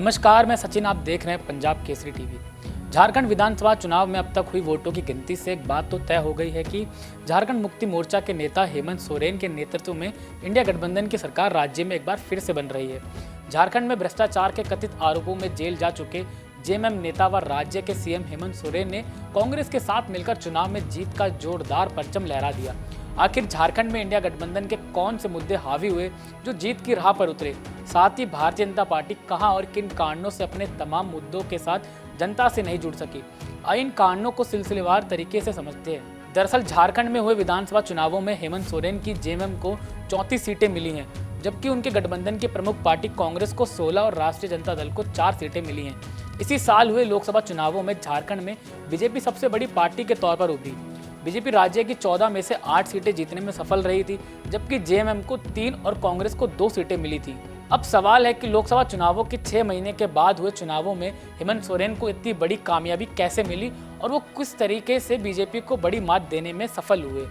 नमस्कार, मैं सचिन। आप देख रहे हैं पंजाब केसरी टीवी। झारखंड विधानसभा चुनाव में अब तक हुई वोटों की गिनती से एक बात तो तय हो गई है कि झारखंड मुक्ति मोर्चा के नेता हेमंत सोरेन के नेतृत्व में इंडिया गठबंधन की सरकार राज्य में एक बार फिर से बन रही है। झारखंड में भ्रष्टाचार के कथित आरोपों में जेल जा चुके जेएमएम नेता व राज्य के सीएम हेमंत सोरेन ने कांग्रेस के साथ मिलकर चुनाव में जीत का जोरदार परचम लहरा दिया। आखिर झारखंड में इंडिया गठबंधन के कौन से मुद्दे हावी हुए जो जीत की राह पर उतरे? साथ ही भारतीय जनता पार्टी कहां और किन कारणों से अपने तमाम मुद्दों के साथ जनता से नहीं जुड़ सकी? आइए इन कारणों को सिलसिलेवार तरीके से समझते हैं। दरअसल झारखंड में हुए विधानसभा चुनावों में हेमंत सोरेन की जेएमएम को 34 सीटें मिली हैं, जबकि उनके गठबंधन की प्रमुख पार्टी कांग्रेस को 16 और राष्ट्रीय जनता दल को 4 सीटें मिली हैं। इसी साल हुए लोकसभा चुनावों में झारखंड में बीजेपी सबसे बड़ी पार्टी के तौर पर उभरी। बीजेपी राज्य की 14 में से 8 सीटें जीतने में सफल रही थी, जबकि जेएमएम को 3 और कांग्रेस को 2 सीटें मिली थी। अब सवाल है कि लोकसभा चुनावों के 6 महीने के बाद हुए चुनावों में हेमंत सोरेन को इतनी बड़ी कामयाबी कैसे मिली और वो किस तरीके से बीजेपी को बड़ी मात देने में सफल हुए।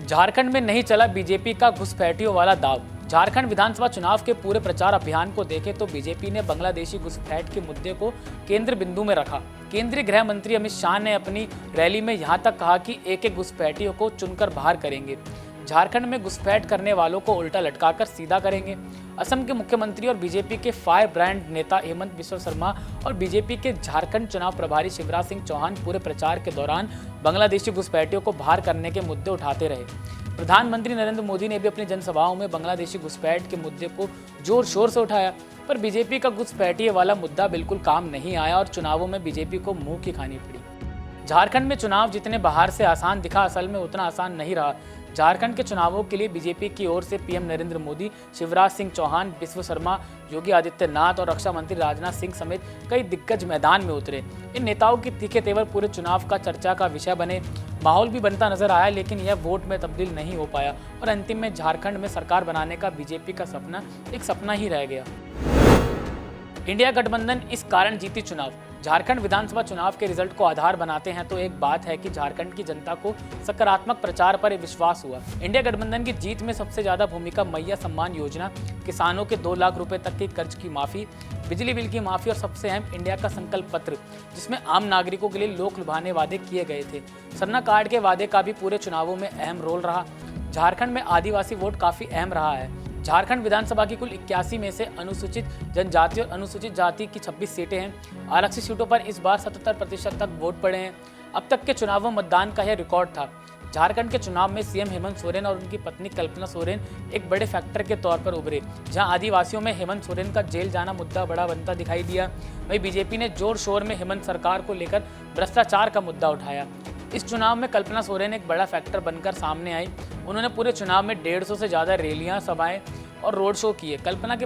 झारखंड में नहीं चला बीजेपी का घुसपैठियों वाला दाव। झारखंड विधानसभा चुनाव के पूरे प्रचार अभियान को देखें तो बीजेपी ने बांग्लादेशी घुसपैठ के मुद्दे को केंद्र बिंदु में रखा। केंद्रीय गृह मंत्री अमित शाह ने अपनी रैली में यहां तक कहा कि एक एक घुसपैठियों को चुनकर बाहर करेंगे। झारखंड में घुसपैठ करने वालों को उल्टा लटकाकर सीधा करेंगे। असम के मुख्यमंत्री और बीजेपी के फायर ब्रांड नेता हेमंत बिस्वा शर्मा और बीजेपी के झारखंड चुनाव प्रभारी शिवराज सिंह चौहान पूरे प्रचार के दौरान बांग्लादेशी घुसपैठियों को बाहर करने के मुद्दे उठाते रहे। प्रधानमंत्री नरेंद्र मोदी ने भी अपनी जनसभाओं में बांग्लादेशी घुसपैठ के मुद्दे को जोर शोर से उठाया, पर बीजेपी का घुसपैठिए वाला मुद्दा बिल्कुल काम नहीं आया और चुनावों में बीजेपी को मुंह की खानी पड़ी। झारखंड में चुनाव जितने बाहर से आसान दिखा, असल में उतना आसान नहीं रहा। झारखंड के चुनावों के लिए बीजेपी की ओर से पीएम नरेंद्र मोदी, शिवराज सिंह चौहान, बिस्वा शर्मा, योगी आदित्यनाथ और रक्षा मंत्री राजनाथ सिंह समेत कई दिग्गज मैदान में उतरे। इन नेताओं के तीखे तेवर पूरे चुनाव का चर्चा का विषय बने। माहौल भी बनता नजर आया, लेकिन यह वोट में तब्दील नहीं हो पाया और अंतिम में झारखंड में सरकार बनाने का बीजेपी का सपना एक सपना ही रह गया। इंडिया गठबंधन इस कारण जीती चुनाव। झारखंड विधानसभा चुनाव के रिजल्ट को आधार बनाते हैं तो एक बात है कि झारखंड की जनता को सकारात्मक प्रचार पर विश्वास हुआ। इंडिया गठबंधन की जीत में सबसे ज्यादा भूमिका मैया सम्मान योजना, किसानों के 2 लाख रुपए तक के कर्ज की माफी, बिजली बिल की माफी और सबसे अहम इंडिया का संकल्प पत्र, जिसमें आम नागरिकों के लिए लोक लुभाने वादे किए गए थे। सरना कार्ड के वादे का भी पूरे चुनावों में अहम रोल रहा। झारखंड में आदिवासी वोट काफी अहम रहा है। झारखंड विधानसभा की कुल 81 में से अनुसूचित जनजाति और अनुसूचित जाति की 26 सीटें हैं। आरक्षित सीटों पर इस बार 77% तक वोट पड़े हैं। अब तक के चुनावों मतदान का यह रिकॉर्ड था। झारखंड के चुनाव में सीएम हेमंत सोरेन और उनकी पत्नी कल्पना सोरेन एक बड़े फैक्टर के तौर पर उभरे। जहां आदिवासियों में हेमंत सोरेन का जेल जाना मुद्दा बड़ा बनता दिखाई दिया, वहीं बीजेपी ने जोर शोर में हेमंत सरकार को लेकर भ्रष्टाचार का मुद्दा उठाया। इस चुनाव में कल्पना सोरेन एक बड़ा फैक्टर बनकर सामने आई। उन्होंने पूरे चुनाव में 150 से ज्यादा रैलियां, सभाएं और रोड शो किए। कल्पना के